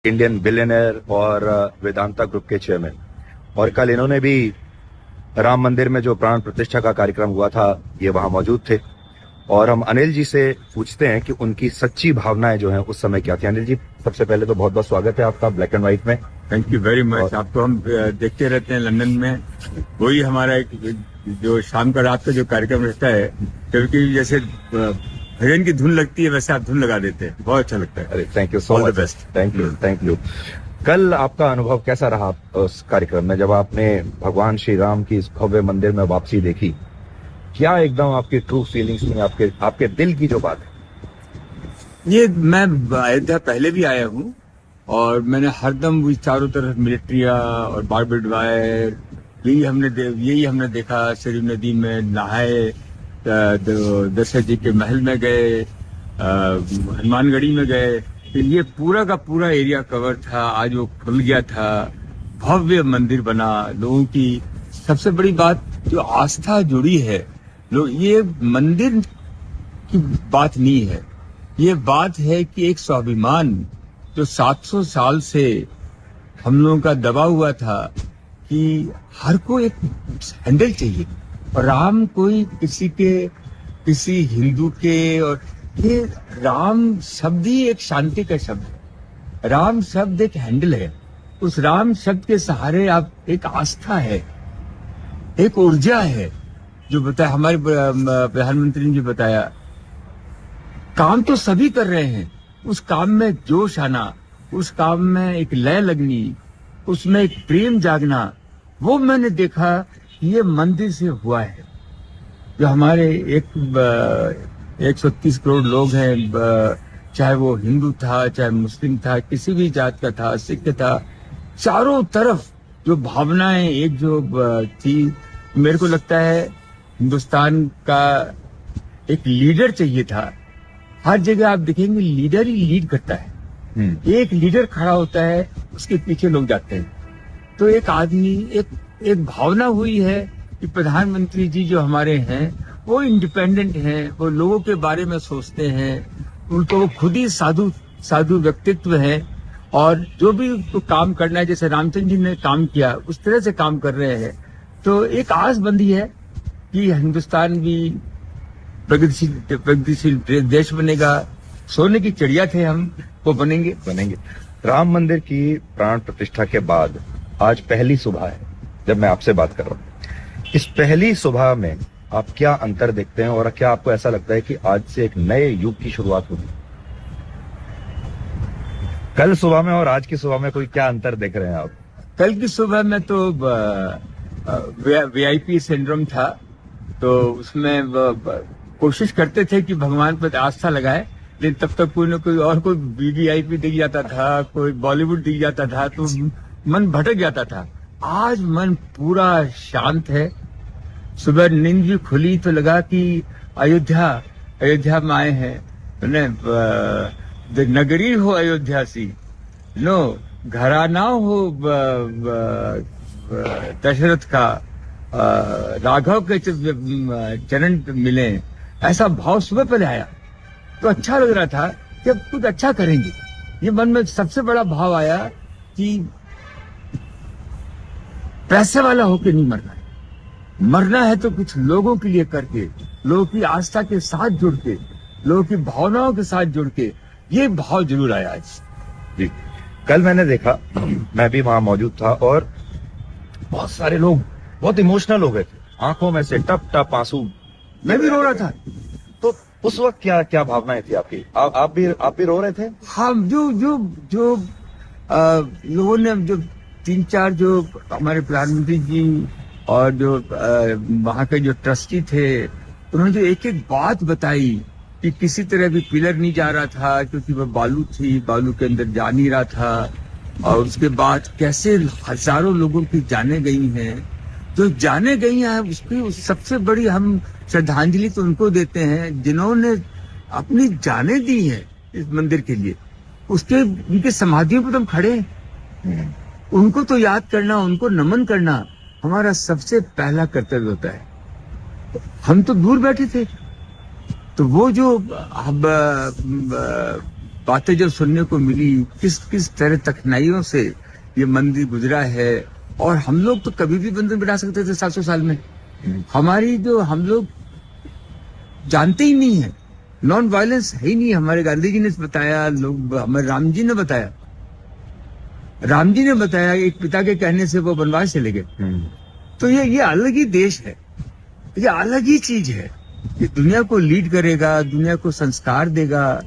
Indian billionaire और Vedanta group के chairman, और कल इन्होंने भी राम मंदिर में जो प्राण प्रतिष्ठा का कार्यक्रम हुआ था ये वहां मौजूद थे। और हम अनिल जी से पूछते हैं कि उनकी सच्ची भावनाएं जो हैं उस समय क्या थी। अनिल जी, सबसे पहले तो बहुत बहुत स्वागत है आपका ब्लैक एंड व्हाइट में। Thank you very much. आपको हम देखते रहते हैं लंदन में, वही हमारा एक जो शाम का रात का जो कार्यक्रम रहता है, क्योंकि जैसे भजन की धुन लगती है वैसे आप धुन लगा देते हैं, बहुत अच्छा लगता है। अरे thank you so much, best, thank you. कल आपका अनुभव कैसा रहा उस कार्यक्रम में, जब आपने भगवान श्री राम की इस भव्य मंदिर में वापसी देखी? क्या एकदम आपकी ट्रू फीलिंग्स थी, आपके दिल की जो बात है? ये मैं अयोध्या पहले भी आया हूँ और मैंने हरदम चारों तरफ मिलिट्रिया और बारबेड वायर यही हमने देखा। सरयू नदी में नहाए, दशरथ जी के महल में गए, हनुमानगढ़ी में गए, तो ये पूरा का पूरा एरिया कवर था। आज वो खुल गया था, भव्य मंदिर बना। लोगों की सबसे बड़ी बात जो आस्था जुड़ी है, लोग, ये मंदिर की बात नहीं है, ये बात है कि एक स्वाभिमान जो 700 साल से हम लोगों का दबा हुआ था कि हर को एक हैंडल चाहिए। और राम कोई किसी हिंदू के, और ये राम शब्द ही एक शांति का शब्द है। राम शब्द एक हैंडल है। उस राम शब्द के सहारे आप, एक आस्था है, एक ऊर्जा है, जो बताया हमारे प्रधानमंत्री ने जो बताया। काम तो सभी कर रहे हैं, उस काम में जोश आना, उस काम में एक लय लगनी, उसमें एक प्रेम जागना, वो मैंने देखा ये मंदिर से हुआ है। जो हमारे 130 करोड़ लोग हैं, चाहे वो हिंदू था, चाहे मुस्लिम था, किसी भी जात का था, सिख था, चारों तरफ जो भावनाएं एक जो थी, मेरे को लगता है हिंदुस्तान का एक लीडर चाहिए था। हर जगह आप देखेंगे लीडर ही लीड करता है। एक लीडर खड़ा होता है, उसके पीछे लोग जाते हैं। तो एक आदमी, एक भावना हुई है कि प्रधानमंत्री जी जो हमारे हैं वो इंडिपेंडेंट हैं, वो लोगों के बारे में सोचते हैं, उनको वो खुद ही साधु व्यक्तित्व है, और जो भी उनको काम करना है, जैसे रामचंद्र जी ने काम किया उस तरह से काम कर रहे हैं। तो एक आस बंधी है कि हिंदुस्तान भी प्रगतिशील देश बनेगा। सोने की चिड़िया थे हम, वो बनेंगे। राम मंदिर की प्राण प्रतिष्ठा के बाद आज पहली सुबह है जब मैं आपसे बात कर रहा हूँ। इस पहली सुबह में आप क्या अंतर देखते हैं, और क्या आपको ऐसा लगता है कि आज से एक नए युग की शुरुआत होगी? कल सुबह में और आज की सुबह में कोई क्या अंतर देख रहे हैं आप? कल की सुबह में तो VIP सिंड्रोम था, तो उसमें कोशिश करते थे कि भगवान पर आस्था लगाए, लेकिन तब तक कोई न कोई और कोई VVIP दिख जाता था, कोई बॉलीवुड दिख जाता था, तो मन भटक जाता था। आज मन पूरा शांत है। सुबह नींद भी खुली तो लगा कि अयोध्या में आए हैं, नगरी हो अयोध्या सी, नो घराना हो दशरथ का, राघव के चरण मिले, ऐसा भाव सुबह पहले आया। तो अच्छा लग रहा था कि अब कुछ अच्छा करेंगे। ये मन में सबसे बड़ा भाव आया कि पैसे वाला होके नहीं मरना है तो कुछ लोगों के लिए करके, लोगों की आस्था के साथ जुड़ के, लोगों की भावनाओं के साथ जुड़ के, ये भाव जरूर आया आज। जी, कल मैंने देखा, मैं भी वहां मौजूद था, और बहुत सारे लोग बहुत इमोशनल हो गए थे, आंखों में से टप टप आंसू। मैं भी रो रहा था। तो उस वक्त क्या भावनाएं थी आपकी? आप भी रो रहे थे? हाँ, जो लोगों ने, जो 3-4 जो हमारे प्रधानमंत्री जी और जो वहाँ के जो ट्रस्टी थे, उन्होंने जो एक बात बताई कि किसी तरह भी पिलर नहीं जा रहा था क्योंकि वह बालू थी, बालू के अंदर जा नहीं रहा था। और उसके बाद कैसे हजारों लोगों की जाने गई हैं, जो जाने गई हैं, उसकी सबसे बड़ी हम श्रद्धांजलि तो उनको देते हैं जिन्होंने अपनी जाने दी हैं इस मंदिर के लिए। उनके समाधियों पर हम खड़े हैं, उनको तो याद करना, उनको नमन करना हमारा सबसे पहला कर्तव्य होता है। हम तो दूर बैठे थे, तो वो जो बातें जो सुनने को मिली, किस किस तरह कठिनाइयों से ये मंदिर गुजरा है। और हम लोग तो कभी भी मंदिर बना सकते थे 700 साल में। हमारी जो हम लोग जानते ही नहीं है, नॉन वायलेंस है ही नहीं। हमारे गांधी जी ने बताया, लोग हमारे राम जी ने बताया, एक पिता के कहने से वो वनवास चले गए। तो ये अलग ही देश है, ये अलग ही चीज है। ये दुनिया को लीड करेगा, दुनिया को संस्कार देगा,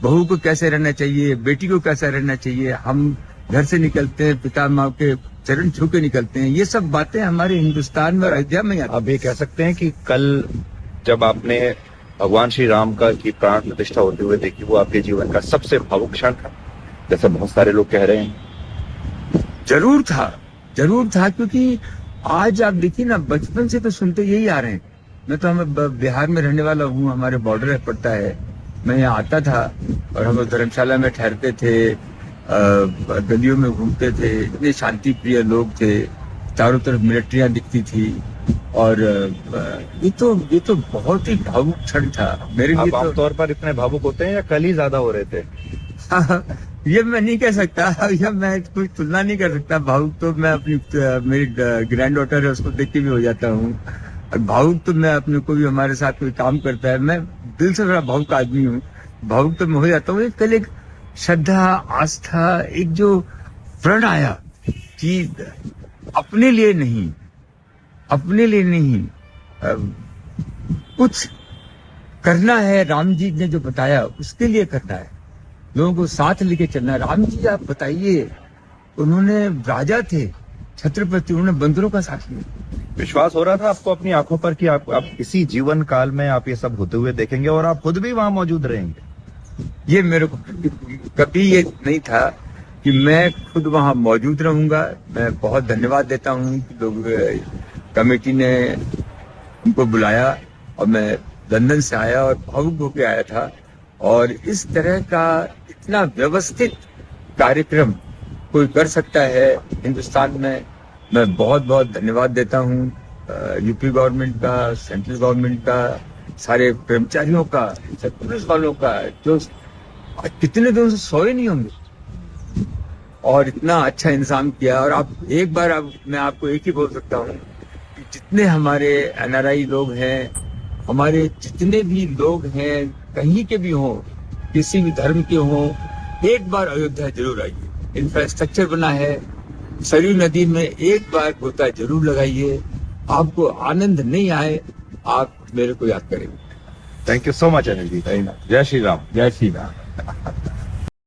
बहू को कैसे रहना चाहिए, बेटी को कैसा रहना चाहिए। हम घर से निकलते हैं, पिता माँ के चरण छू के निकलते हैं। ये सब बातें हमारे हिंदुस्तान में और अयोध्या में आप ये कह सकते हैं कि कल जब आपने भगवान श्री राम का की प्राण प्रतिष्ठा होते हुए देखी, वो आपके जीवन का सबसे भावुक क्षण था, जैसे बहुत सारे लोग कह रहे हैं? जरूर था, क्योंकि आज आप देखिए ना, बचपन से तो सुनते यही आ रहे हैं। मैं तो हम बिहार में रहने वाला हूँ, हमारे बॉर्डर पड़ता है। मैं यहाँ आता था और हम धर्मशाला में ठहरते थे, गलियों में घूमते थे। इतने शांति प्रिय लोग थे, चारों तरफ मिलिट्रियां दिखती थी। और ये तो बहुत ही भावुक क्षण था मेरे लिए। आमतौर पर इतने भावुक होते हैं या कल ही ज्यादा हो रहे थे? ये मैं नहीं कह सकता, या मैं कोई तुलना नहीं कर सकता। भावुक तो मैं अपनी मेरी ग्रैंड डॉटर है, उसको देख के भी हो जाता हूँ। और भावुक तो मैं अपने को भी, हमारे साथ कोई काम करता है, मैं दिल से बड़ा भावुक आदमी हूँ। भावुक तो मैं हो जाता हूँ। कल एक श्रद्धा, आस्था, एक जो प्रण आया कि अपने लिए नहीं, कुछ करना है। राम जी ने जो बताया उसके लिए करना है, लोगों को साथ लेके चलना है। राम जी आप बताइए, उन्होंने राजा थे, छत्रपति, उन्होंने बंदरों का साथ लिया। विश्वास हो रहा था आपको अपनी आंखों पर कि आप इसी जीवन काल में आप ये सब होते हुए देखेंगे और आप खुद भी वहां मौजूद रहेंगे? ये मेरे को कभी ये नहीं था कि मैं खुद वहां मौजूद रहूंगा। मैं बहुत धन्यवाद देता हूँ कि लोग, कमेटी ने उनको बुलाया और मैं लंदन से आया और भावुक होके आया था। और इस तरह का इतना व्यवस्थित कार्यक्रम कोई कर सकता है हिंदुस्तान में, मैं बहुत बहुत धन्यवाद देता हूँ यूपी गवर्नमेंट का, सेंट्रल गवर्नमेंट का, सारे कर्मचारियों का, पुलिस वालों का, जो कितने दिनों से सोए नहीं होंगे और इतना अच्छा इंतजाम किया। और आप एक बार, मैं आपको एक ही बोल सकता हूँ कि जितने हमारे NRI लोग हैं, हमारे जितने भी लोग हैं, कहीं के भी हों, किसी भी धर्म के हों, एक बार अयोध्या जरूर आइए। इंफ्रास्ट्रक्चर बना है, सरयू नदी में एक बार गोता जरूर लगाइए। आपको आनंद नहीं आए, आप मेरे को याद करेंगे। Thank you so much Anil ji. जय श्री राम। जय श्री राम।